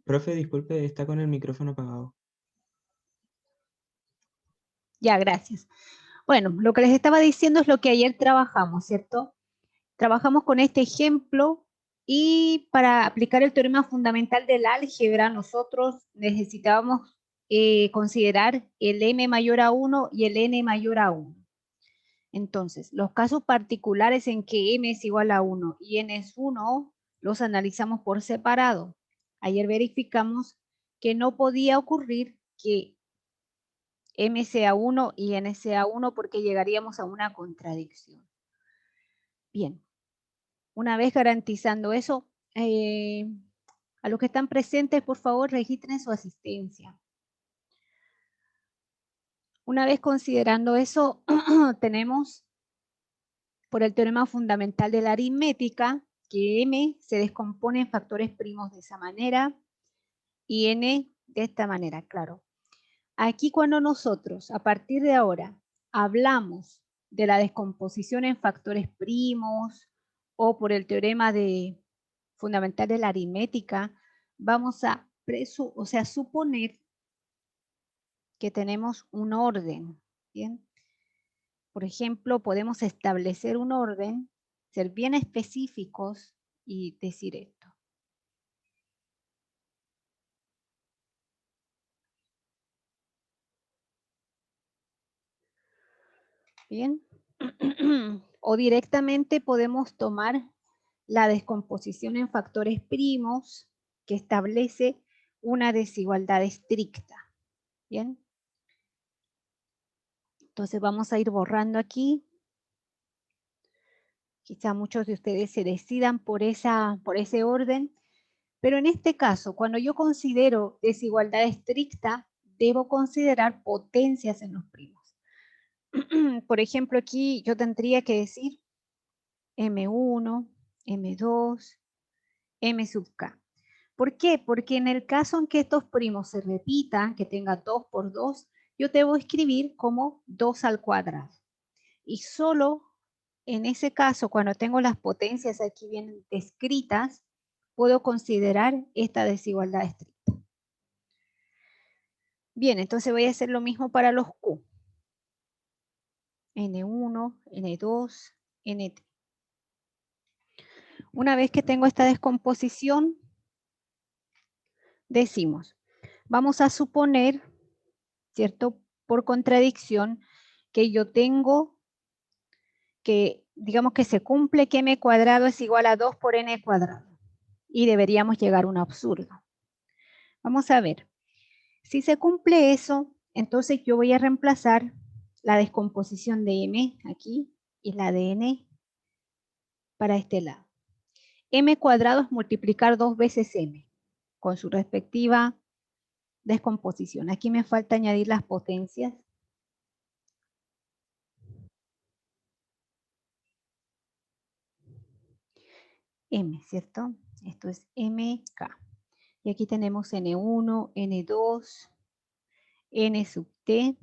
Profe, disculpe, está con el micrófono apagado. Ya, gracias. Bueno, lo que les estaba diciendo es lo que ayer trabajamos, ¿cierto? Trabajamos con este ejemplo y para aplicar el teorema fundamental del álgebra nosotros necesitábamos considerar el m mayor a 1 y el n mayor a 1. Entonces, los casos particulares en que m es igual a 1 y n es 1 los analizamos por separado. Ayer verificamos que no podía ocurrir que m sea 1 y n sea 1 porque llegaríamos a una contradicción. Bien, una vez garantizando eso, a los que están presentes, por favor, registren su asistencia. Una vez considerando eso, tenemos por el teorema fundamental de la aritmética que m se descompone en factores primos de esa manera y n de esta manera, claro. Aquí cuando nosotros, a partir de ahora, hablamos de la descomposición en factores primos o por el teorema fundamental de la aritmética, vamos a suponer que tenemos un orden, ¿bien? Por ejemplo, podemos establecer un orden, ser bien específicos y decir esto. Bien. O directamente podemos tomar la descomposición en factores primos que establece una desigualdad estricta. Bien. Entonces vamos a ir borrando aquí. Quizá muchos de ustedes se decidan por ese orden, pero en este caso, cuando yo considero desigualdad estricta, debo considerar potencias en los primos. Por ejemplo, aquí yo tendría que decir M1, M2, M sub K. ¿Por qué? Porque en el caso en que estos primos se repitan, que tenga 2 por 2, yo debo escribir como 2 al cuadrado. Y solo en ese caso, cuando tengo las potencias aquí bien descritas, puedo considerar esta desigualdad estricta. Bien, entonces voy a hacer lo mismo para los Q. N1, N2, Nt. Una vez que tengo esta descomposición, decimos, vamos a suponer, ¿cierto? Por contradicción, que yo tengo que, digamos que se cumple que m cuadrado es igual a 2 por n cuadrado. Y deberíamos llegar a un absurdo. Vamos a ver. Si se cumple eso, entonces yo voy a reemplazar la descomposición de m aquí y la de n para este lado. M cuadrado es multiplicar 2 veces m con su respectiva descomposición. Aquí me falta añadir las potencias. M, ¿cierto? Esto es mk. Y aquí tenemos n1, n2, n sub t.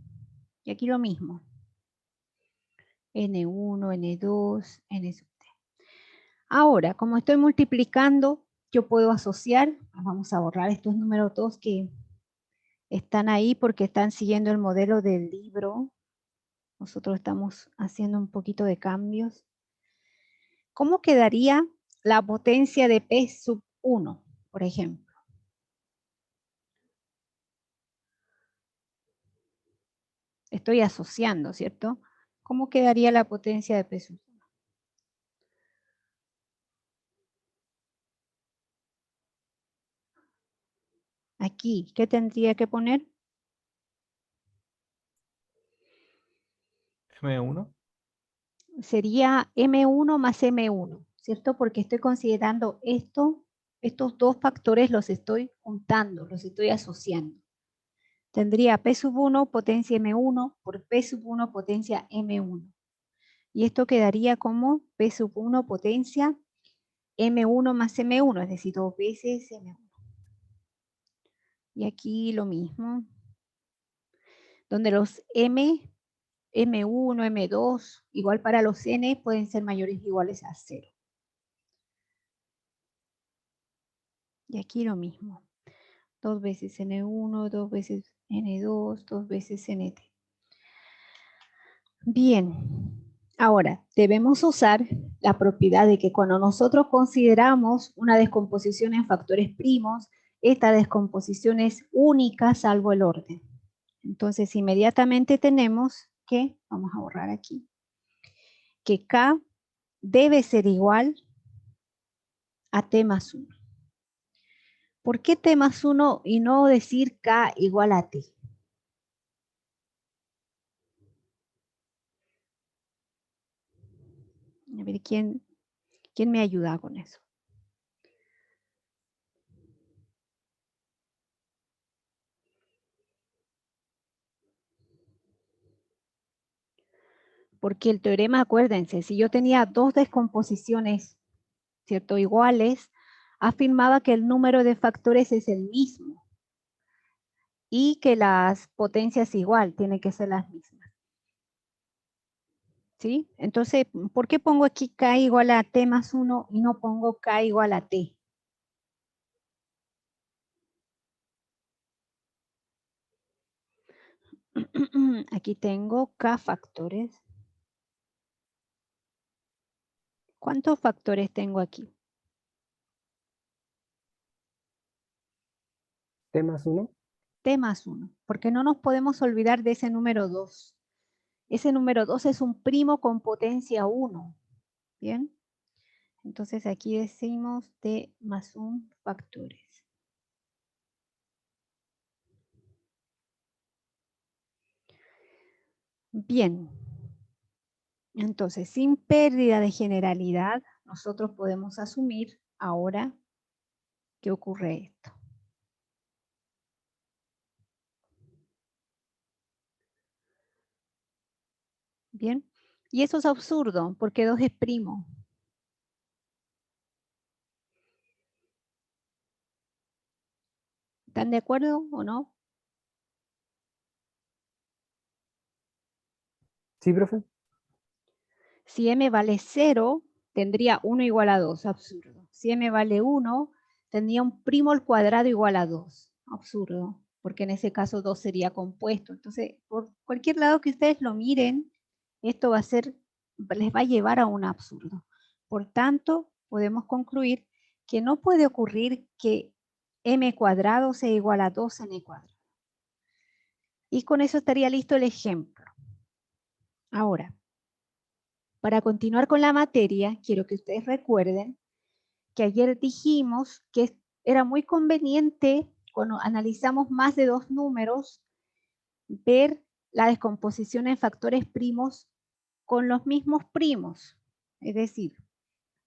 Y aquí lo mismo. n1, n2, n sub t. Ahora, como estoy multiplicando, yo puedo asociar. Vamos a borrar estos números 2 que están ahí porque están siguiendo el modelo del libro. Nosotros estamos haciendo un poquito de cambios. ¿Cómo quedaría la potencia de P sub 1, por ejemplo? Estoy asociando, ¿cierto? ¿Cómo quedaría la potencia de P sub 1? Aquí, ¿qué tendría que poner? M1. Sería M1 más M1, ¿cierto? Porque estoy considerando estos dos factores los estoy juntando, los estoy asociando. Tendría P sub 1 potencia M1 por P sub 1 potencia M1. Y esto quedaría como P sub 1 potencia M1 más M1, es decir, 2 veces M1. Y aquí lo mismo, donde los M, M1, M2, igual para los N, pueden ser mayores o iguales a 0. Y aquí lo mismo. 2 veces N1, 2 veces N2, 2 veces NT. Bien, ahora debemos usar la propiedad de que cuando nosotros consideramos una descomposición en factores primos, esta descomposición es única salvo el orden. Entonces inmediatamente tenemos que, vamos a borrar aquí, que K debe ser igual a T más 1. ¿Por qué T más 1 y no decir K igual a T? A ver, ¿quién me ayuda con eso? Porque el teorema, acuérdense, si yo tenía dos descomposiciones, ¿cierto?, iguales, afirmaba que el número de factores es el mismo y que las potencias igual, tienen que ser las mismas. ¿Sí? Entonces, ¿por qué pongo aquí K igual a T más 1 y no pongo K igual a T? Aquí tengo K factores. ¿Cuántos factores tengo aquí? T más 1. T más 1, porque no nos podemos olvidar de ese número 2. Ese número 2 es un primo con potencia 1. ¿Bien? Entonces aquí decimos T más 1 factores. Bien. Entonces, sin pérdida de generalidad, nosotros podemos asumir ahora que ocurre esto. Bien. Y eso es absurdo, porque 2 es primo. ¿Están de acuerdo o no? Sí, profe. Si m vale 0, tendría 1 igual a 2, absurdo. Si m vale 1, tendría un primo al cuadrado igual a 2, absurdo, porque en ese caso 2 sería compuesto. Entonces, por cualquier lado que ustedes lo miren, esto va a ser, les va a llevar a un absurdo. Por tanto, podemos concluir que no puede ocurrir que m cuadrado sea igual a 2n cuadrado. Y con eso estaría listo el ejemplo. Ahora, para continuar con la materia, quiero que ustedes recuerden que ayer dijimos que era muy conveniente, cuando analizamos más de 2 números, ver la descomposición en factores primos con los mismos primos. Es decir,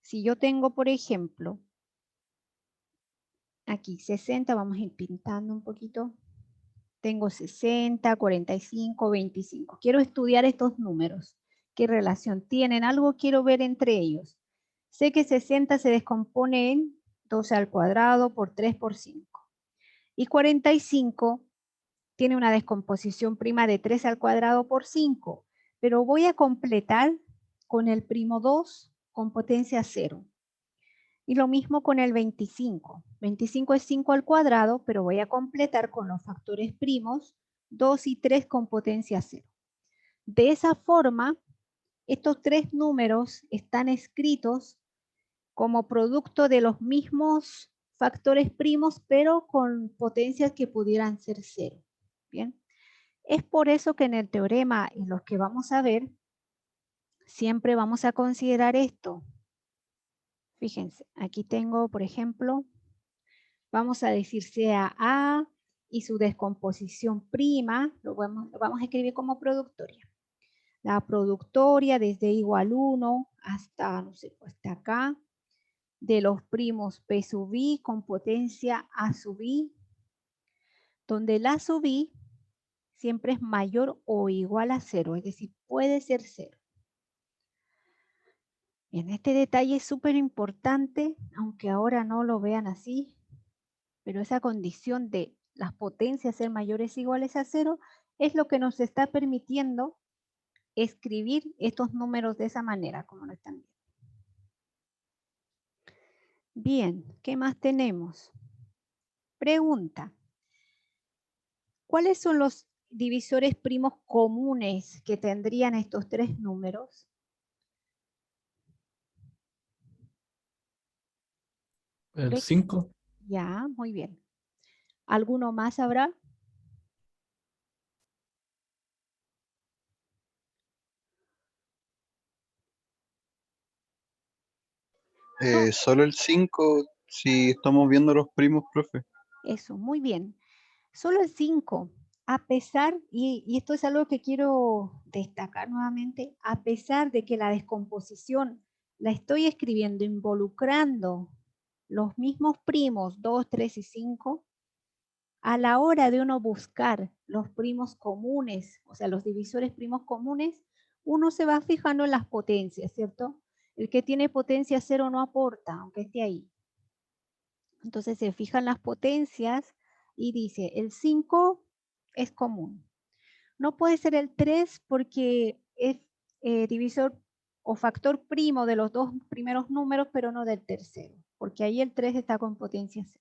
si yo tengo, por ejemplo, aquí 60, vamos a ir pintando un poquito. Tengo 60, 45, 25. Quiero estudiar estos números. ¿Qué relación tienen? Algo quiero ver entre ellos. Sé que 60 se descompone en 12 al cuadrado por 3 por 5. Y 45 tiene una descomposición prima de 3 al cuadrado por 5. Pero voy a completar con el primo 2 con potencia 0. Y lo mismo con el 25. 25 es 5 al cuadrado, pero voy a completar con los factores primos 2 y 3 con potencia 0. De esa forma, estos tres números están escritos como producto de los mismos factores primos, pero con potencias que pudieran ser 0. Bien. Es por eso que en el teorema, en los que vamos a ver, siempre vamos a considerar esto. Fíjense, aquí tengo, por ejemplo, vamos a decir sea A y su descomposición prima, lo vamos a escribir como productoria. La productoria desde igual 1 hasta, no sé, pues hasta acá, de los primos P sub I con potencia A sub I, donde el A sub I siempre es mayor o igual a 0, es decir, puede ser 0. Bien, este detalle es súper importante, aunque ahora no lo vean así, pero esa condición de las potencias ser mayores o iguales a 0 es lo que nos está permitiendo escribir estos números de esa manera, como lo están viendo. Bien, ¿qué más tenemos? Pregunta, ¿Cuáles son los divisores primos comunes que tendrían estos tres números? El 5. Ya, muy bien. ¿Alguno más habrá? No, Solo el 5 si estamos viendo los primos, profe. eso, muy bien. Solo el 5, a pesar, y esto es algo que quiero destacar nuevamente, a pesar de que la descomposición la estoy escribiendo involucrando los mismos primos 2, 3 y 5, a la hora de uno buscar los primos comunes, o sea, los divisores primos comunes, uno se va fijando en las potencias, ¿cierto? El que tiene potencia 0 no aporta, aunque esté ahí. Entonces se fijan las potencias y dice, el 5 es común. No puede ser el 3 porque es divisor o factor primo de los dos primeros números, pero no del tercero, porque ahí el 3 está con potencia 0.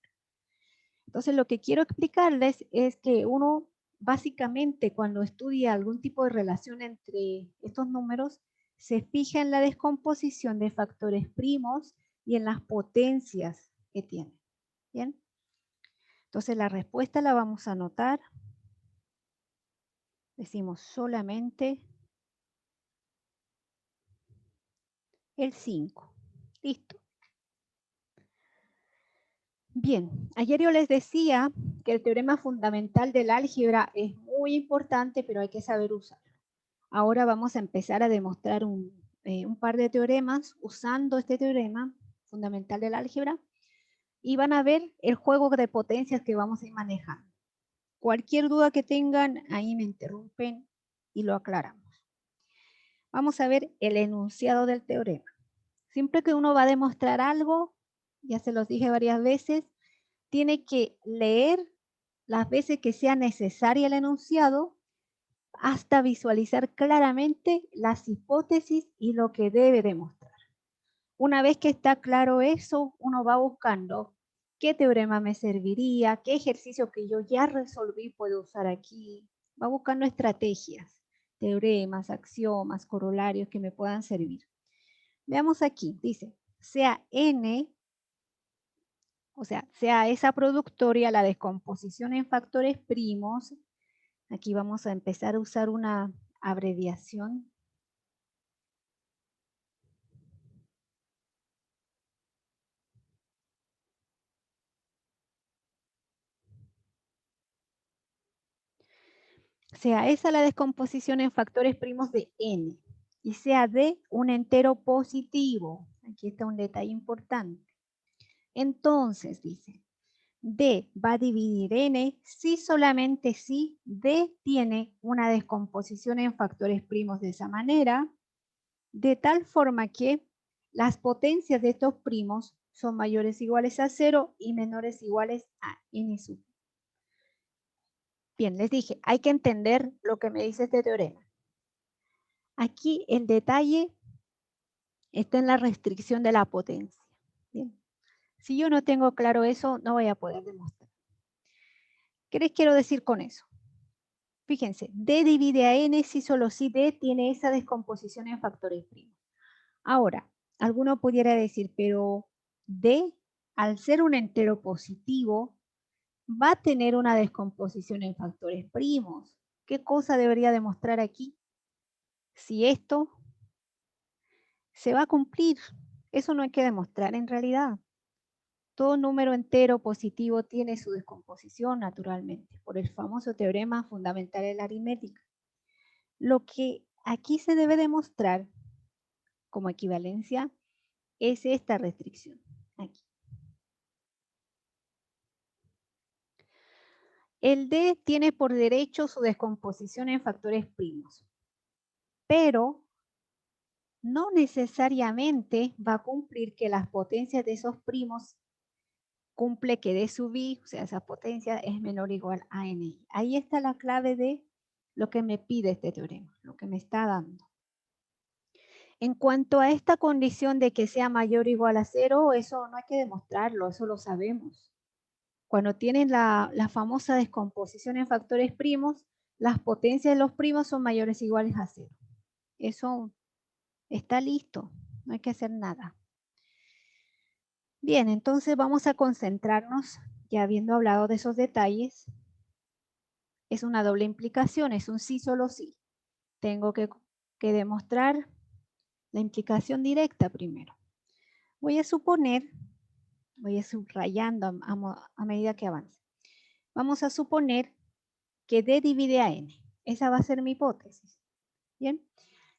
Entonces lo que quiero explicarles es que uno básicamente cuando estudia algún tipo de relación entre estos números, se fija en la descomposición de factores primos y en las potencias que tienen. ¿Bien? Entonces la respuesta la vamos a anotar. Decimos solamente el 5. Listo. Bien, ayer yo les decía que el teorema fundamental del álgebra es muy importante, pero hay que saber usarlo. Ahora vamos a empezar a demostrar un par de teoremas usando este teorema fundamental del álgebra y van a ver el juego de potencias que vamos a ir manejando. Cualquier duda que tengan, ahí me interrumpen y lo aclaramos. Vamos a ver el enunciado del teorema. Siempre que uno va a demostrar algo, ya se los dije varias veces, tiene que leer las veces que sea necesaria el enunciado hasta visualizar claramente las hipótesis y lo que debe demostrar. Una vez que está claro eso, uno va buscando qué teorema me serviría, qué ejercicio que yo ya resolví puedo usar aquí. Va buscando estrategias, teoremas, axiomas, corolarios que me puedan servir. Veamos aquí, dice, sea N, o sea esa productoria la descomposición en factores primos. Aquí vamos a empezar a usar una abreviación. Sea esa la descomposición en factores primos de n y sea D un entero positivo. Aquí está un detalle importante. Entonces, dice, D va a dividir n si solamente si D tiene una descomposición en factores primos de esa manera, de tal forma que las potencias de estos primos son mayores o iguales a 0 y menores o iguales a n sub. Bien, les dije, hay que entender lo que me dice este teorema. Aquí el detalle está en la restricción de la potencia. Bien. Si yo no tengo claro eso, no voy a poder demostrar. ¿Qué les quiero decir con eso? Fíjense, D divide a N si solo si D tiene esa descomposición en factores primos. Ahora, alguno pudiera decir, pero D, al ser un entero positivo, va a tener una descomposición en factores primos. ¿Qué cosa debería demostrar aquí? Si esto se va a cumplir, eso no hay que demostrar en realidad. Todo número entero positivo tiene su descomposición naturalmente, por el famoso teorema fundamental de la aritmética. Lo que aquí se debe demostrar como equivalencia es esta restricción, aquí. El D tiene por derecho su descomposición en factores primos, pero no necesariamente va a cumplir que las potencias de esos primos cumple que D sub I, o sea, esa potencia es menor o igual a Ni. Ahí está la clave de lo que me pide este teorema, lo que me está dando. En cuanto a esta condición de que sea mayor o igual a 0, eso no hay que demostrarlo, eso lo sabemos. cuando tienen la famosa descomposición en factores primos, las potencias de los primos son mayores o iguales a 0. Eso está listo, no hay que hacer nada. Bien, entonces vamos a concentrarnos, ya habiendo hablado de esos detalles. Es una doble implicación, es un sí, solo sí. Tengo que demostrar la implicación directa primero. Voy a suponer, voy a ir subrayando a medida que avance. Vamos a suponer que D divide a N. Esa va a ser mi hipótesis. Bien,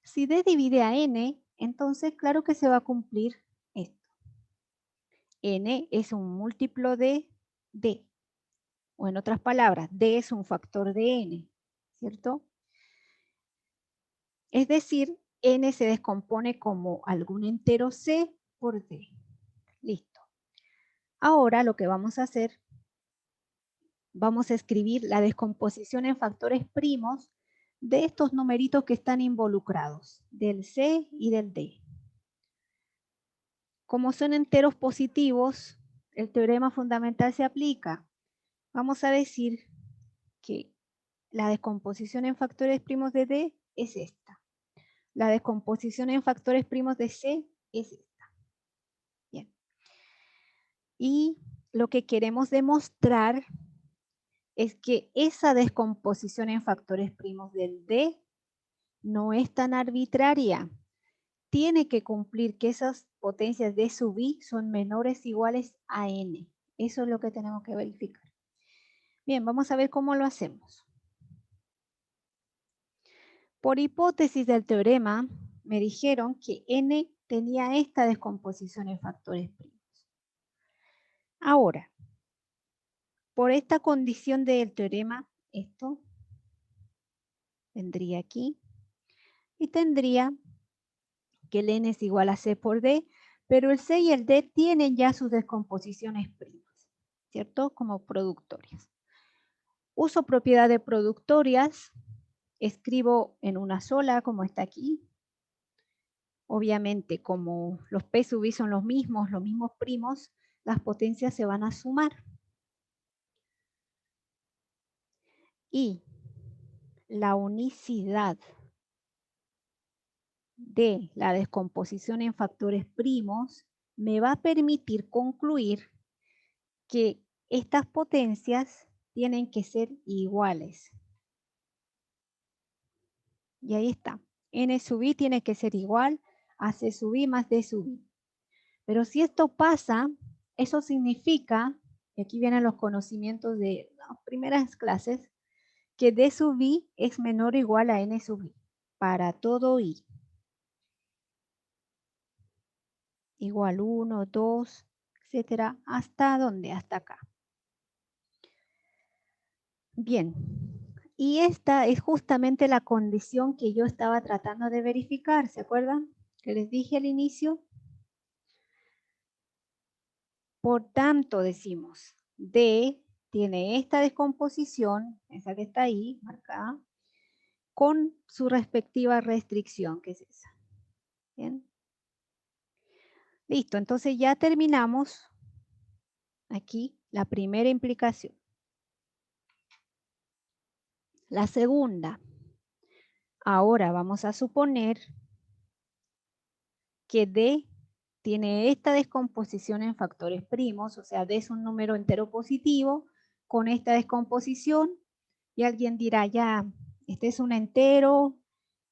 si D divide a N, entonces claro que se va a cumplir esto. N es un múltiplo de D. O en otras palabras, D es un factor de N, ¿cierto? Es decir, N se descompone como algún entero C por D. Listo. Ahora lo que vamos a hacer, vamos a escribir la descomposición en factores primos de estos numeritos que están involucrados, del C y del D. Como son enteros positivos, el teorema fundamental se aplica. Vamos a decir que la descomposición en factores primos de D es esta. La descomposición en factores primos de C es esta. Bien. Y lo que queremos demostrar es que esa descomposición en factores primos del D no es tan arbitraria. Tiene que cumplir que esas potencias D sub I son menores o iguales a N. Eso es lo que tenemos que verificar. Bien, vamos a ver cómo lo hacemos. Por hipótesis del teorema, me dijeron que N tenía esta descomposición en factores primos. Ahora, por esta condición del teorema, esto vendría aquí y tendría que el N es igual a C por D, pero el C y el D tienen ya sus descomposiciones primas, ¿cierto? Como productorias. Uso propiedad de productorias, escribo en una sola, como está aquí. Obviamente, como los P sub I son los mismos primos, las potencias se van a sumar. Y la unicidad de la descomposición en factores primos me va a permitir concluir que estas potencias tienen que ser iguales. Y ahí está. N sub I tiene que ser igual a C sub I más D sub I. Pero si esto pasa, eso significa, y aquí vienen los conocimientos de las primeras clases, que D sub I es menor o igual a N sub I para todo I. Igual 1, 2, etcétera. ¿Hasta dónde? Hasta acá. Bien. Y esta es justamente la condición que yo estaba tratando de verificar. ¿Se acuerdan? Que les dije al inicio. Por tanto, decimos, D tiene esta descomposición, esa que está ahí, marcada, con su respectiva restricción, que es esa. ¿Bien? Listo, entonces ya terminamos aquí la primera implicación. La segunda. Ahora vamos a suponer que D tiene esta descomposición en factores primos, o sea, D es un número entero positivo con esta descomposición, y alguien dirá, ya, este es un entero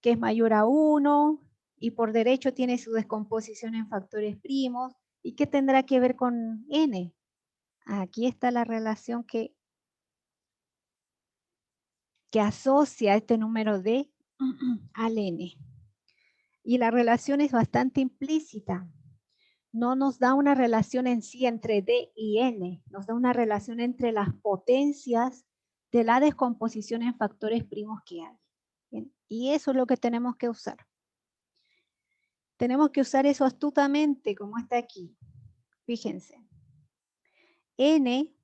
que es mayor a 1 y por derecho tiene su descomposición en factores primos. ¿Y qué tendrá que ver con N? Aquí está la relación que asocia este número D al N. Y la relación es bastante implícita. No nos da una relación en sí entre D y N, nos da una relación entre las potencias de la descomposición en factores primos que hay. Bien, y eso es lo que tenemos que usar. Tenemos que usar eso astutamente, como está aquí. Fíjense. N,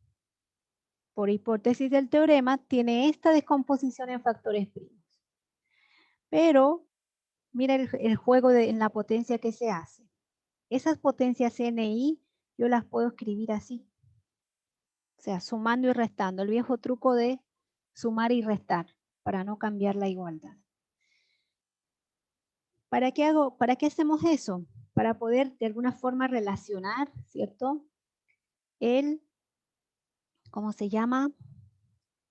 por hipótesis del teorema, tiene esta descomposición en factores primos. Pero, mira el juego en la potencia que se hace. Esas potencias N y yo las puedo escribir así. sea, sumando y restando. El viejo truco de sumar y restar para no cambiar la igualdad. ¿Para qué hacemos eso? Para poder de alguna forma relacionar, ¿cierto? ¿Cómo se llama?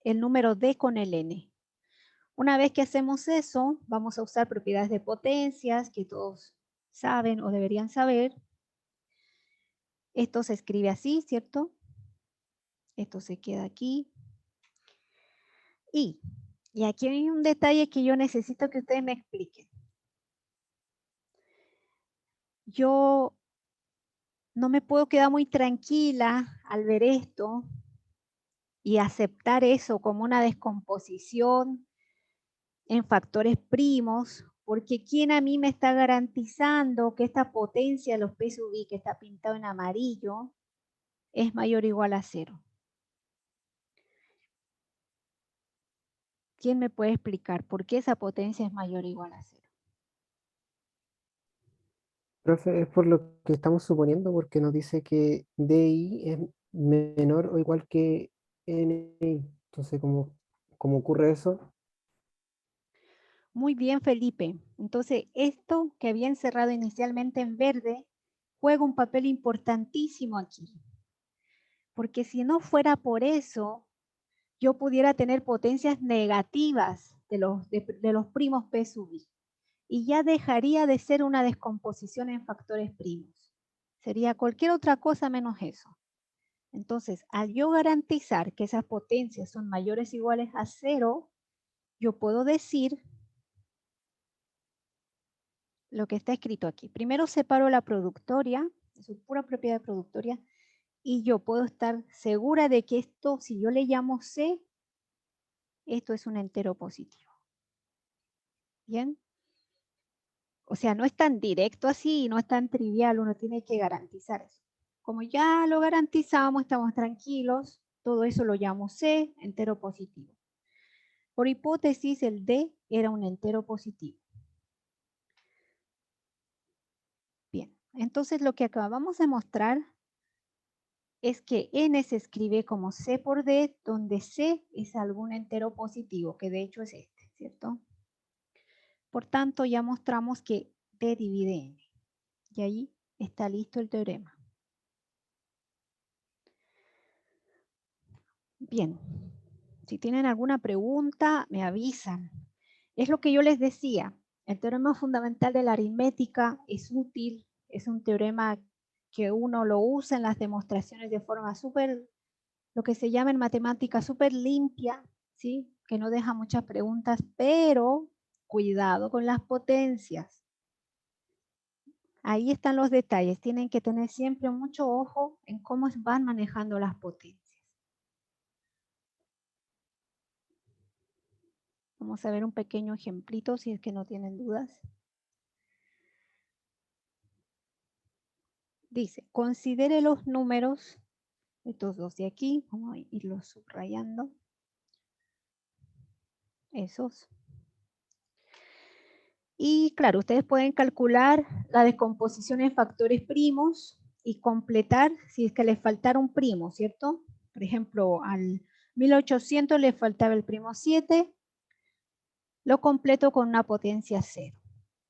El número D con el N. Una vez que hacemos eso, vamos a usar propiedades de potencias que todos saben o deberían saber. Esto se escribe así, ¿cierto? Esto se queda aquí. Y aquí hay un detalle que yo necesito que ustedes me expliquen. Yo no me puedo quedar muy tranquila al ver esto y aceptar eso como una descomposición en factores primos, porque ¿quién a mí me está garantizando que esta potencia de los P sub I que está pintado en amarillo es mayor o igual a 0? ¿Quién me puede explicar por qué esa potencia es mayor o igual a 0? Profe, es por lo que estamos suponiendo, porque nos dice que DI es menor o igual que NI. Entonces, ¿cómo ocurre eso? Muy bien, Felipe. Entonces, esto que había encerrado inicialmente en verde juega un papel importantísimo aquí. Porque si no fuera por eso, yo pudiera tener potencias negativas de los primos P sub I. Y ya dejaría de ser una descomposición en factores primos. Sería cualquier otra cosa menos eso. Entonces, al yo garantizar que esas potencias son mayores o iguales a 0, yo puedo decir lo que está escrito aquí. Primero separo la productoria, su pura propiedad productoria, y yo puedo estar segura de que esto, si yo le llamo C, esto es un entero positivo. ¿Bien? O sea, no es tan directo así, no es tan trivial, uno tiene que garantizar eso. Como ya lo garantizamos, estamos tranquilos, todo eso lo llamo C, entero positivo. Por hipótesis, el D era un entero positivo. Bien, entonces lo que acabamos de mostrar es que N se escribe como C por D, donde C es algún entero positivo, que de hecho es este, ¿cierto? Por tanto, ya mostramos que D divide N. Y ahí está listo el teorema. Bien, si tienen alguna pregunta, me avisan. Es lo que yo les decía, el teorema fundamental de la aritmética es útil, es un teorema que uno lo usa en las demostraciones de forma súper, lo que se llama en matemática súper limpia, ¿sí? Que no deja muchas preguntas, pero cuidado con las potencias. Ahí están los detalles, tienen que tener siempre mucho ojo en cómo van manejando las potencias. Vamos a ver un pequeño ejemplito si es que no tienen dudas. Dice, considere los números, estos dos de aquí, vamos a irlos subrayando. Esos. Y claro, ustedes pueden calcular la descomposición en factores primos y completar si es que les faltara un primo, ¿cierto? Por ejemplo, al 1800 le faltaba el primo 7, lo completo con una potencia 0.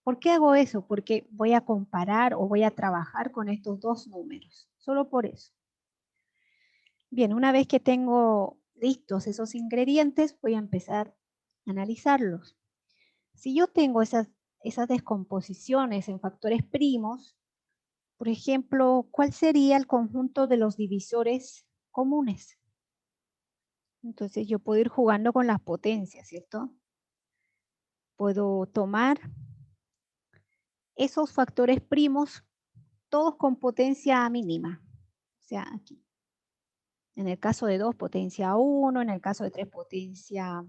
¿Por qué hago eso? Porque voy a comparar o voy a trabajar con estos dos números, solo por eso. Bien, una vez que tengo listos esos ingredientes, voy a empezar a analizarlos. Si yo tengo esas descomposiciones en factores primos, por ejemplo, ¿cuál sería el conjunto de los divisores comunes? Entonces yo puedo ir jugando con las potencias, ¿cierto? Puedo tomar esos factores primos, todos con potencia mínima. O sea, aquí. En el caso de 2, potencia 1, en el caso de 3, potencia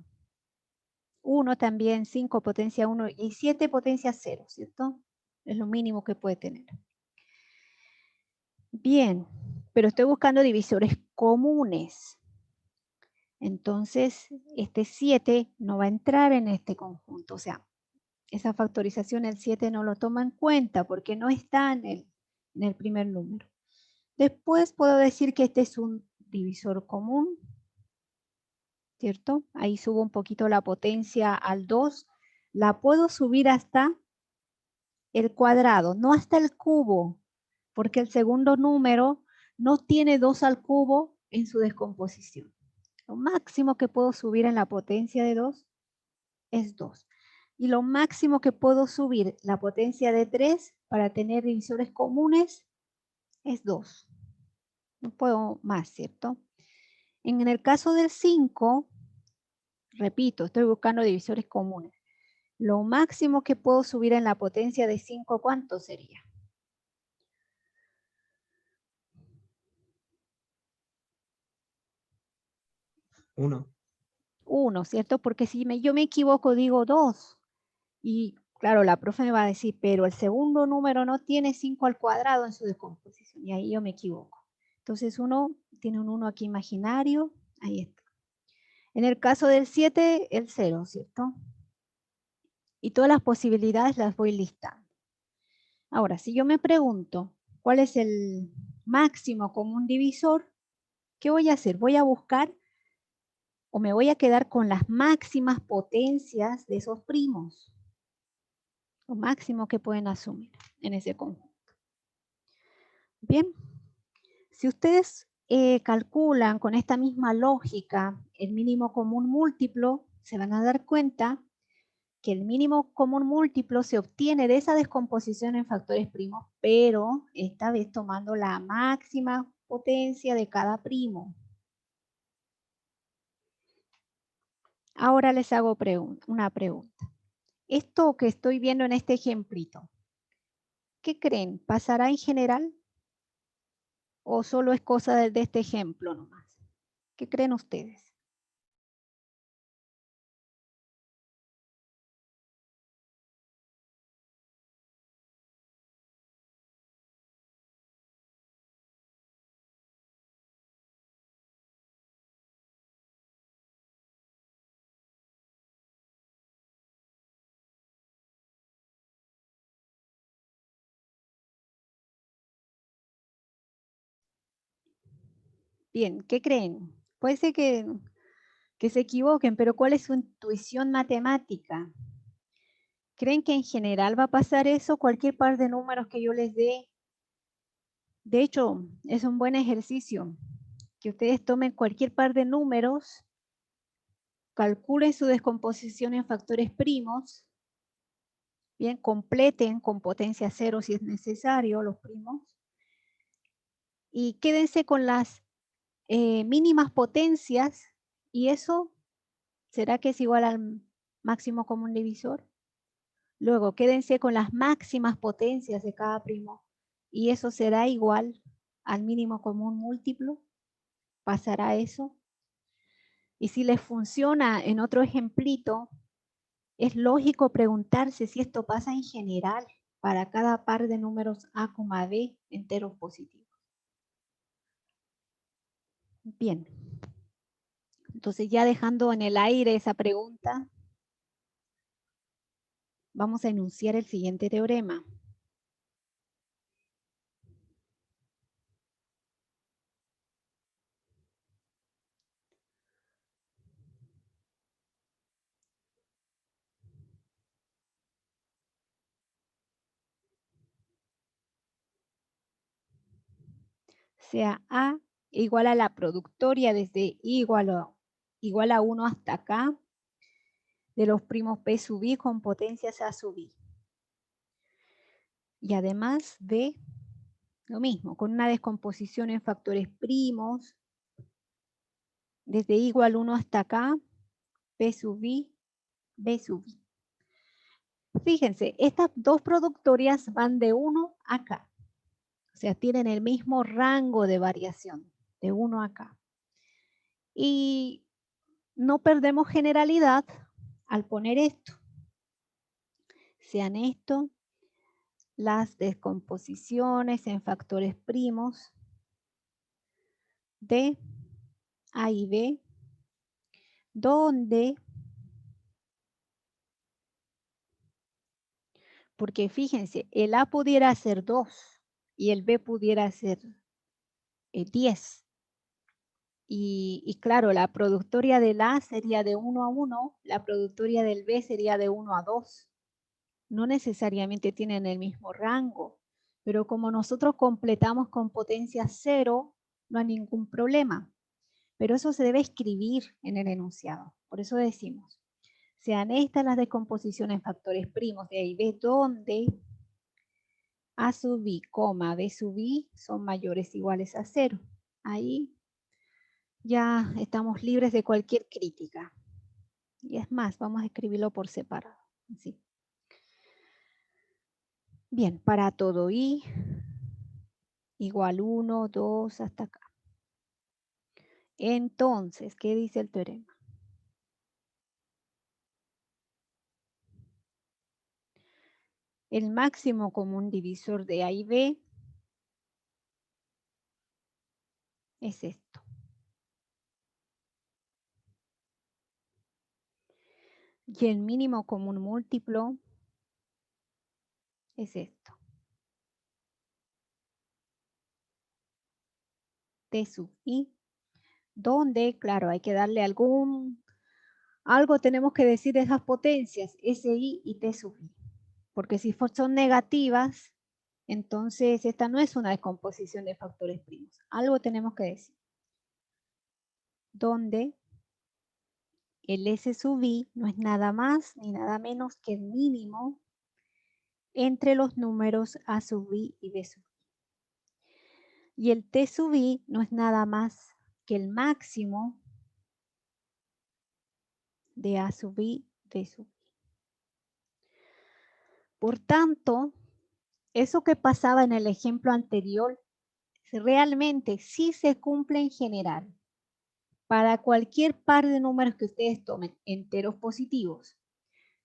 1 también, 5 potencia 1 y 7 potencia 0, ¿cierto? Es lo mínimo que puede tener. Bien, pero estoy buscando divisores comunes. Entonces, este 7 no va a entrar en este conjunto. O sea, esa factorización el 7 no lo toma en cuenta porque no está en el primer número. Después puedo decir que este es un divisor común, ¿cierto? Ahí subo un poquito la potencia al 2. La puedo subir hasta el cuadrado, no hasta el cubo, porque el segundo número no tiene 2 al cubo en su descomposición. Lo máximo que puedo subir en la potencia de 2 es 2. Y lo máximo que puedo subir la potencia de 3 para tener divisores comunes es 2. No puedo más, ¿cierto? En el caso del 5, repito, estoy buscando divisores comunes. Lo máximo que puedo subir en la potencia de 5, ¿cuánto sería? Uno. 1, ¿cierto? Porque si yo me equivoco, digo 2. Y claro, la profe me va a decir, pero el segundo número no tiene 5 al cuadrado en su descomposición. Y ahí yo me equivoco. Entonces uno tiene un 1 aquí imaginario. Ahí está. En el caso del 7, el 0, ¿cierto? Y todas las posibilidades las voy listando. Ahora, si yo me pregunto, ¿cuál es el máximo común divisor? ¿Qué voy a hacer? Voy a buscar o me voy a quedar con las máximas potencias de esos primos. Lo máximo que pueden asumir en ese conjunto. Bien, si ustedes calculan con esta misma lógica el mínimo común múltiplo, se van a dar cuenta que el mínimo común múltiplo se obtiene de esa descomposición en factores primos, pero esta vez tomando la máxima potencia de cada primo. Ahora les hago una pregunta. Esto que estoy viendo en este ejemplito, ¿qué creen? ¿Pasará en general? ¿O solo es cosa de este ejemplo nomás? ¿Qué creen ustedes? Bien, ¿qué creen? Puede ser que se equivoquen, pero ¿cuál es su intuición matemática? ¿Creen que en general va a pasar eso? Cualquier par de números que yo les dé. De hecho, es un buen ejercicio que ustedes tomen cualquier par de números, calculen su descomposición en factores primos, bien, completen con potencia 0 si es necesario los primos, y quédense con las mínimas potencias, y eso, ¿será que es igual al máximo común divisor? Luego, quédense con las máximas potencias de cada primo, y eso será igual al mínimo común múltiplo. ¿Pasará eso? Y si les funciona en otro ejemplito, es lógico preguntarse si esto pasa en general para cada par de números A, B enteros positivos. Bien. Entonces ya dejando en el aire esa pregunta, vamos a enunciar el siguiente teorema. Sea A igual a la productoria desde I igual a 1 hasta acá de los primos P sub I con potencias A sub I. Y además B, lo mismo, con una descomposición en factores primos desde I igual 1 hasta acá, P sub I, B sub I. Fíjense, estas dos productorias van de 1 acá. O sea, tienen el mismo rango de variación, de 1 acá. Y no perdemos generalidad al poner esto. Sean esto las descomposiciones en factores primos de A y B, donde, porque fíjense, el A pudiera ser 2 y el B pudiera ser 10. Y claro, la productoria del A sería de 1 a 1, la productoria del B sería de 1 a 2. No necesariamente tienen el mismo rango, pero como nosotros completamos con potencia 0, no hay ningún problema. Pero eso se debe escribir en el enunciado. Por eso decimos, sean estas las descomposiciones en factores primos de A y B, donde A sub B, B sub I son mayores o iguales a 0. Ahí ya estamos libres de cualquier crítica. Y es más, vamos a escribirlo por separado. Así. Bien, para todo I igual 1, 2, hasta acá. Entonces, ¿qué dice el teorema? El máximo común divisor de A y B es esto. Y el mínimo común múltiplo es esto. T sub I, donde, claro, hay que darle algo tenemos que decir de esas potencias, SI y T sub I. Porque si son negativas, entonces esta no es una descomposición de factores primos. Algo tenemos que decir. Donde el S sub I no es nada más ni nada menos que el mínimo entre los números A sub I y B sub I. Y el T sub I no es nada más que el máximo de A sub I, B sub I. Por tanto, eso que pasaba en el ejemplo anterior, realmente sí se cumple en general. Para cualquier par de números que ustedes tomen, enteros positivos,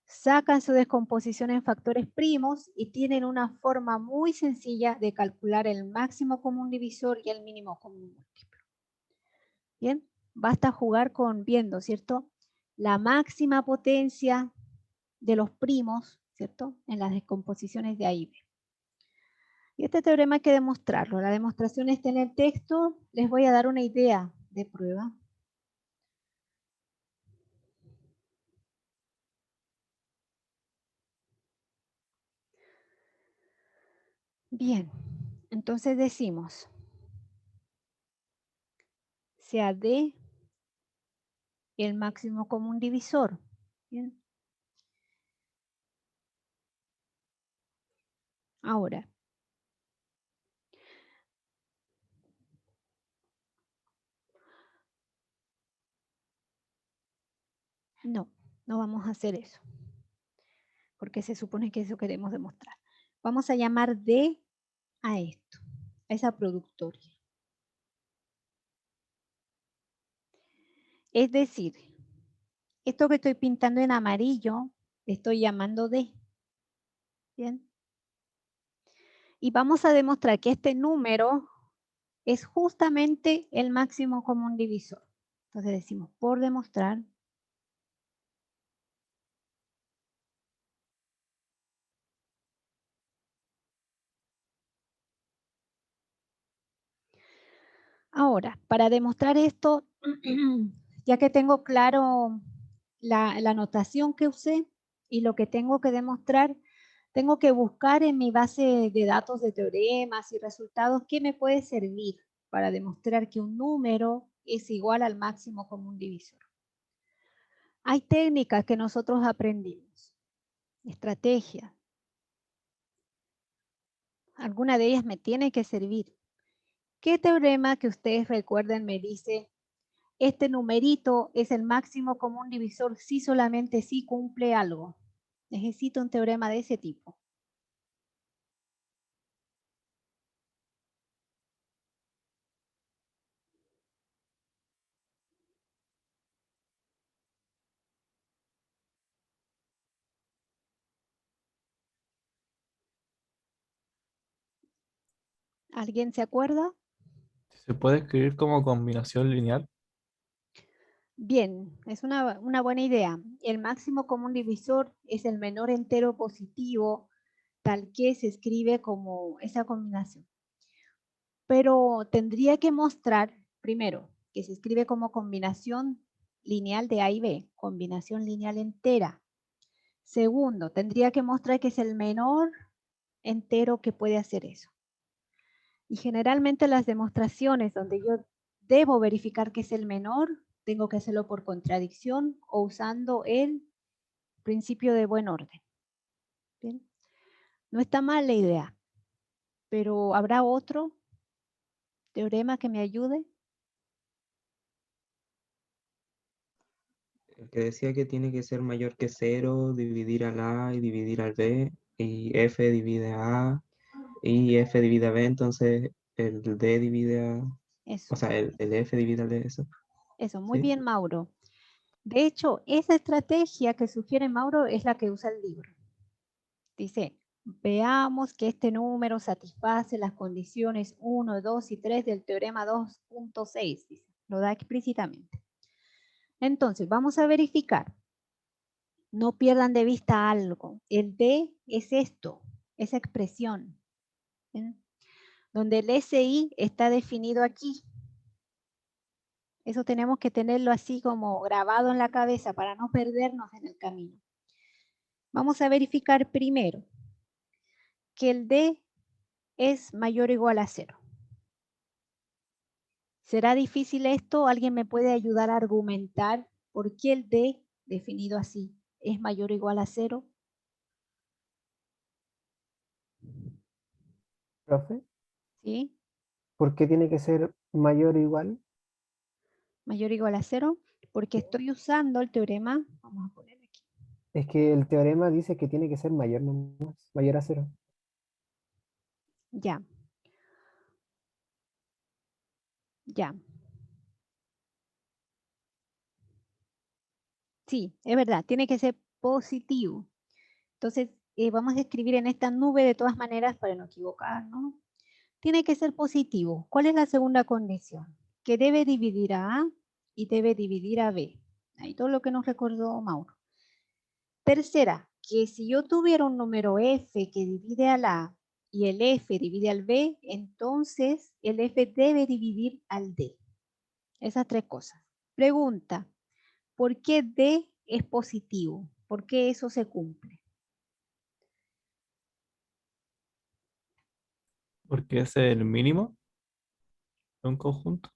sacan su descomposición en factores primos y tienen una forma muy sencilla de calcular el máximo común divisor y el mínimo común múltiplo. Bien, basta jugar con viendo, ¿cierto? La máxima potencia de los primos, ¿cierto? En las descomposiciones de A y B. Y este teorema hay que demostrarlo. La demostración está en el texto. Les voy a dar una idea de prueba. Bien, entonces decimos, sea D el máximo común divisor. Bien. Ahora, no vamos a hacer eso, porque se supone que eso queremos demostrar. Vamos a llamar D a esto, a esa productoria. Es decir, esto que estoy pintando en amarillo, le estoy llamando D. Bien. Y vamos a demostrar que este número es justamente el máximo común divisor. Entonces decimos, por demostrar, ahora, para demostrar esto, ya que tengo claro la notación que usé y lo que tengo que demostrar, tengo que buscar en mi base de datos de teoremas y resultados qué me puede servir para demostrar que un número es igual al máximo común divisor. Hay técnicas que nosotros aprendimos, estrategias. Alguna de ellas me tiene que servir. ¿Qué teorema que ustedes recuerden me dice, este numerito es el máximo común divisor si solamente si cumple algo? Necesito un teorema de ese tipo. ¿Alguien se acuerda? ¿Se puede escribir como combinación lineal? Bien, es una buena idea. El máximo común divisor es el menor entero positivo, tal que se escribe como esa combinación. Pero tendría que mostrar, primero, que se escribe como combinación lineal de A y B, combinación lineal entera. Segundo, tendría que mostrar que es el menor entero que puede hacer eso. Y generalmente las demostraciones donde yo debo verificar que es el menor, tengo que hacerlo por contradicción o usando el principio de buen orden. ¿Bien? No está mal la idea, pero ¿habrá otro teorema que me ayude? El que decía que tiene que ser mayor que 0, dividir al A y dividir al B, y F divide a A, y F divide a B, entonces el D divide a, Eso, o sea, el F divide al D, eso, muy ¿sí? bien, Mauro. De hecho, esa estrategia que sugiere Mauro es la que usa el libro. Dice, veamos que este número satisface las condiciones 1, 2 y 3 del teorema 2.6. Lo da explícitamente. Entonces, vamos a verificar. No pierdan de vista algo. El D es esto, esa expresión. ¿Ven? Donde el SI está definido aquí. Eso tenemos que tenerlo así como grabado en la cabeza para no perdernos en el camino. Vamos a verificar primero que el D es mayor o igual a 0. ¿Será difícil esto? ¿Alguien me puede ayudar a argumentar por qué el D, definido así, es mayor o igual a 0? Profe, ¿Sí? ¿por qué tiene que ser mayor o igual? Mayor o igual a 0, porque estoy usando el teorema, vamos a poner aquí. Es que el teorema dice que tiene que ser mayor nomás, mayor a 0. Ya. Ya. Sí, es verdad, tiene que ser positivo. Entonces, vamos a escribir en esta nube de todas maneras para no equivocarnos. Tiene que ser positivo. ¿Cuál es la segunda condición? Que debe dividir a A y debe dividir a B. Ahí todo lo que nos recordó Mauro. Tercera, que si yo tuviera un número F que divide al A y el F divide al B, entonces el F debe dividir al D. Esas tres cosas. Pregunta, ¿por qué D es positivo? ¿Por qué eso se cumple? Porque es el mínimo de un conjunto.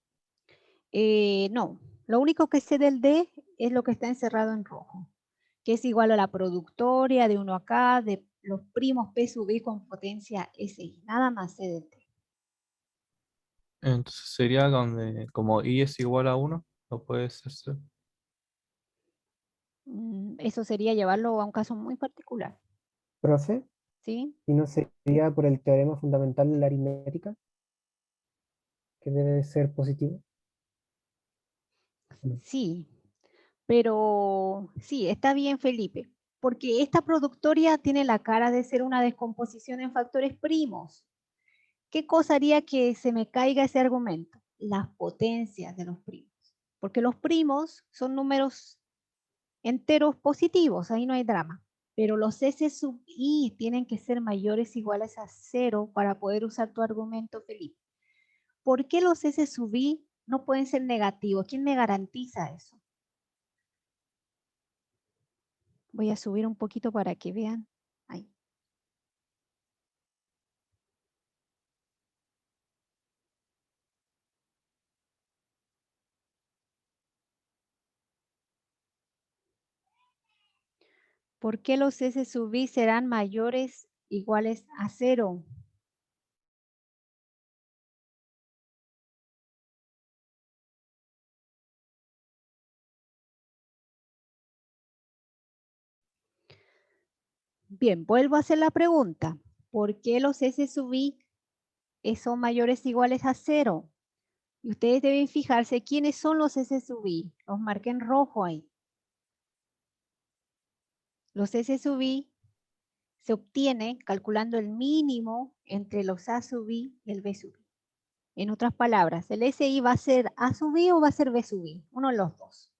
No, lo único que sé del D es lo que está encerrado en rojo, que es igual a la productoria de 1 acá, de los primos P sub I con potencia SI. Nada más sé del D. Entonces sería donde, como i es igual a 1, no puede ser 0. Eso sería llevarlo a un caso muy particular, Profe, ¿sí? ¿y no sería por el teorema fundamental de la aritmética, que debe ser positivo? No. Sí, pero sí, está bien, Felipe, porque esta productoria tiene la cara de ser una descomposición en factores primos. ¿Qué cosa haría que se me caiga ese argumento? Las potencias de los primos. Porque los primos son números enteros positivos, ahí no hay drama. Pero los S sub I tienen que ser mayores o iguales a 0 para poder usar tu argumento, Felipe. ¿Por qué los S sub I no pueden ser negativos? ¿Quién me garantiza eso? Voy a subir un poquito para que vean. Ahí. ¿Por qué los S sub I serán mayores o iguales a 0? Bien, vuelvo a hacer la pregunta. ¿Por qué los S sub I son mayores o iguales a 0? Y ustedes deben fijarse quiénes son los S sub I. Los marqué en rojo ahí. Los S sub I se obtiene calculando el mínimo entre los A sub I y el B sub I. En otras palabras, ¿el SI va a ser A sub I o va a ser B sub I? Uno de los dos.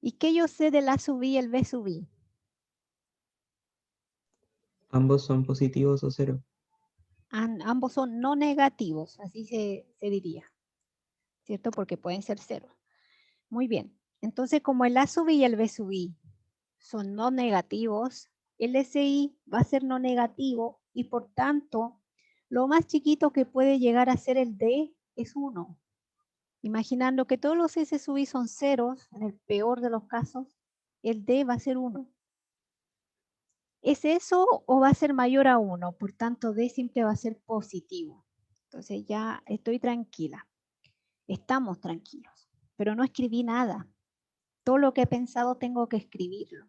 ¿Y qué yo sé del A sub I y el B sub I? Ambos son positivos o 0. ambos son no negativos, así se diría, ¿cierto? Porque pueden ser cero. Muy bien. Entonces, como el A sub i y el B sub i son no negativos, el SI va a ser no negativo y por tanto, lo más chiquito que puede llegar a ser el D es 1. Imaginando que todos los S sub i son ceros, en el peor de los casos, el D va a ser 1. ¿Es eso o va a ser mayor a 1? Por tanto, D siempre va a ser positivo. Entonces ya estoy tranquila. Estamos tranquilos. Pero no escribí nada. Todo lo que he pensado tengo que escribirlo.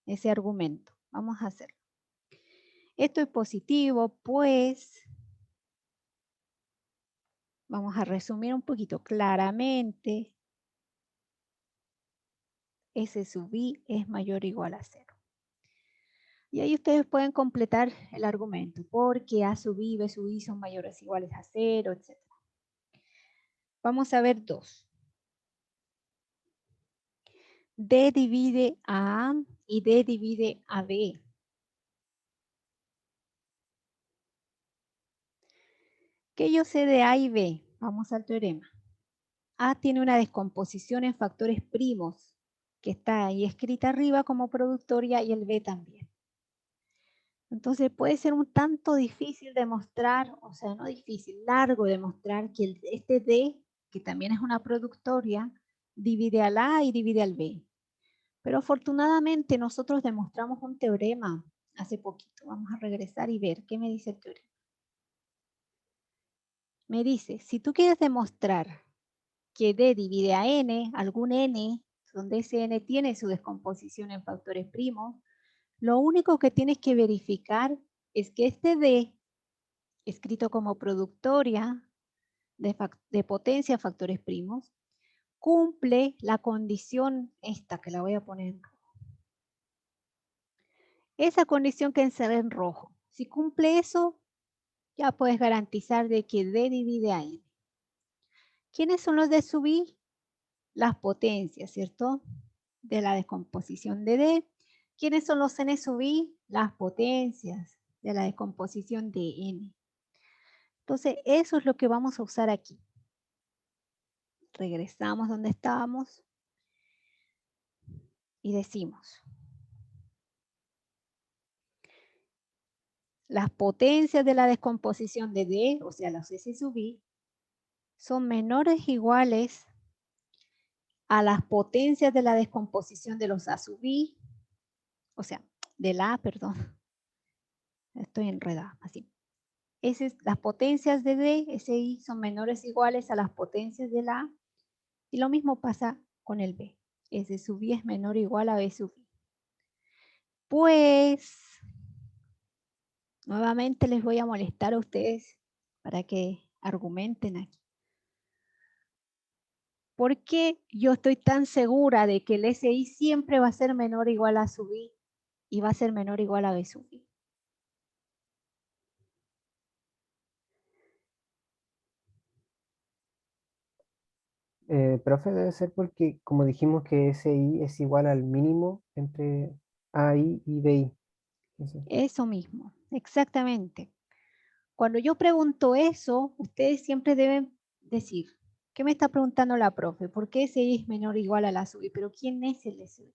Ese argumento. Vamos a hacerlo. Esto es positivo, pues vamos a resumir un poquito claramente. S sub i es mayor o igual a 0. Y ahí ustedes pueden completar el argumento, porque A sub i y B sub i son mayores o iguales a 0, etc. Vamos a ver 2. D divide a A y D divide a B. ¿Qué yo sé de A y B? Vamos al teorema. A tiene una descomposición en factores primos, que está ahí escrita arriba como productoria, y el B también. Entonces puede ser un tanto difícil demostrar, o sea, no difícil, largo demostrar que este D, que también es una productoria, divide al A y divide al B. Pero afortunadamente nosotros demostramos un teorema hace poquito. Vamos a regresar y ver qué me dice el teorema. Me dice, si tú quieres demostrar que D divide a N, algún N, donde ese N tiene su descomposición en factores primos, lo único que tienes que verificar es que este D, escrito como productoria de potencia factores primos, cumple la condición esta, que la voy a poner en rojo. Esa condición que se ve en rojo. Si cumple eso, ya puedes garantizar de que D divide a N. ¿Quiénes son los D sub i? Las potencias, ¿cierto? De la descomposición de D. ¿Quiénes son los N sub i? Las potencias de la descomposición de N. Entonces, eso es lo que vamos a usar aquí. Regresamos donde estábamos y decimos: las potencias de la descomposición de D, o sea, las S sub i, son menores o iguales a las potencias de la descomposición de los A sub i, o sea, del A, perdón. Estoy enredada, así. Las potencias de D, SI, son menores o iguales a las potencias del A, y lo mismo pasa con el B. S sub i es menor o igual a B sub i. Pues, nuevamente les voy a molestar a ustedes para que argumenten aquí. ¿Por qué yo estoy tan segura de que el SI siempre va a ser menor o igual a sub i y va a ser menor o igual a B sub i? Profe, debe ser porque, como dijimos que SI es igual al mínimo entre AI y BI. Eso mismo, exactamente. Cuando yo pregunto eso, ustedes siempre deben decir, ¿qué me está preguntando la profe? ¿Por qué SI es menor o igual a la sub i? Pero ¿quién es el SI?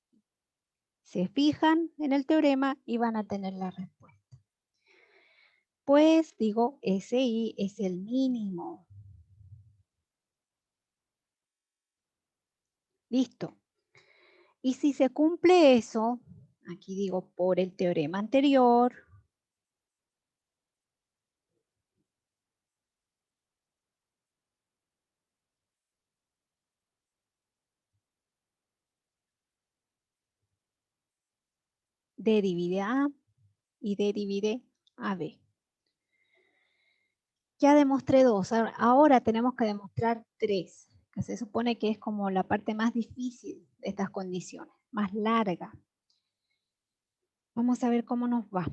Se fijan en el teorema y van a tener la respuesta. Pues digo, SI es el mínimo. Listo. Y si se cumple eso, aquí digo por el teorema anterior, D divide a A y D divide a B. Ya demostré 2, ahora tenemos que demostrar 3, que se supone que es como la parte más difícil de estas condiciones, más larga. Vamos a ver cómo nos va.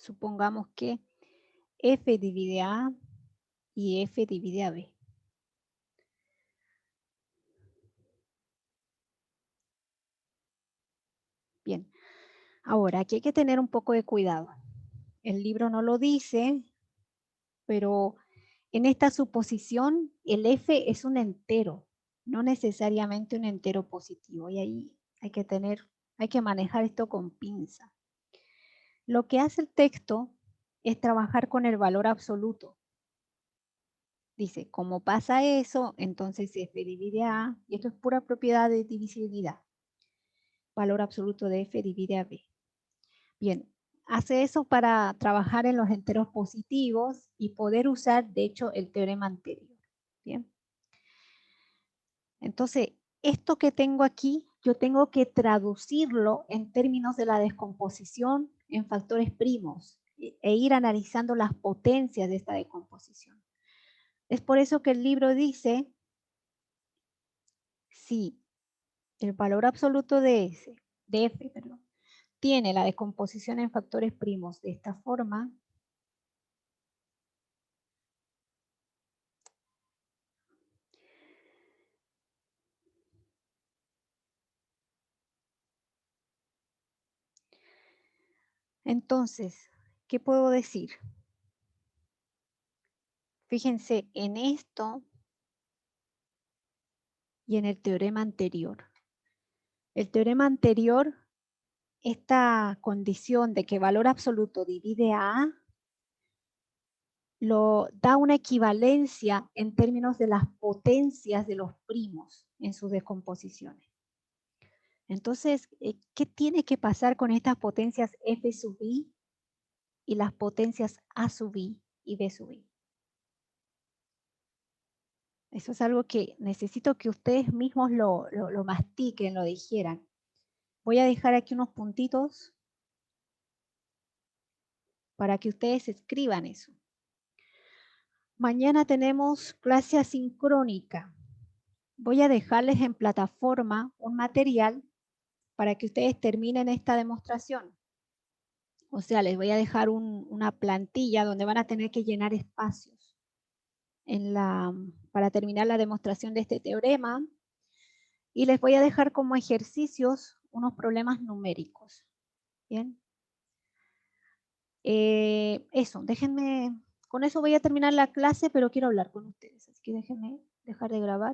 supongamos que F divide a y F divide a B. Bien, ahora aquí hay que tener un poco de cuidado. El libro no lo dice, pero en esta suposición el F es un entero, no necesariamente un entero positivo. Y ahí hay que manejar esto con pinza. Lo que hace el texto es trabajar con el valor absoluto. Dice, como pasa eso, entonces F divide A, y esto es pura propiedad de divisibilidad. Valor absoluto de F divide a B. Bien, hace eso para trabajar en los enteros positivos y poder usar, de hecho, el teorema anterior. Bien. Entonces, esto que tengo aquí, yo tengo que traducirlo en términos de la descomposición en factores primos e ir analizando las potencias de esta descomposición. Es por eso que el libro dice, si el valor absoluto de F, tiene la descomposición en factores primos de esta forma, entonces, ¿qué puedo decir? Fíjense en esto y en el teorema anterior. El teorema anterior, esta condición de que valor absoluto divide a A, lo da una equivalencia en términos de las potencias de los primos en sus descomposiciones. Entonces, ¿qué tiene que pasar con estas potencias F sub I y las potencias A sub I y B sub I? Eso es algo que necesito que ustedes mismos lo mastiquen, lo dijeran. Voy a dejar aquí unos puntitos para que ustedes escriban eso. Mañana tenemos clase asincrónica. Voy a dejarles en plataforma un material para que ustedes terminen esta demostración. O sea, les voy a dejar una plantilla donde van a tener que llenar espacios para terminar la demostración de este teorema. Y les voy a dejar como ejercicios unos problemas numéricos. Bien. Eso, déjenme, con eso voy a terminar la clase, pero quiero hablar con ustedes. Así que déjenme dejar de grabar.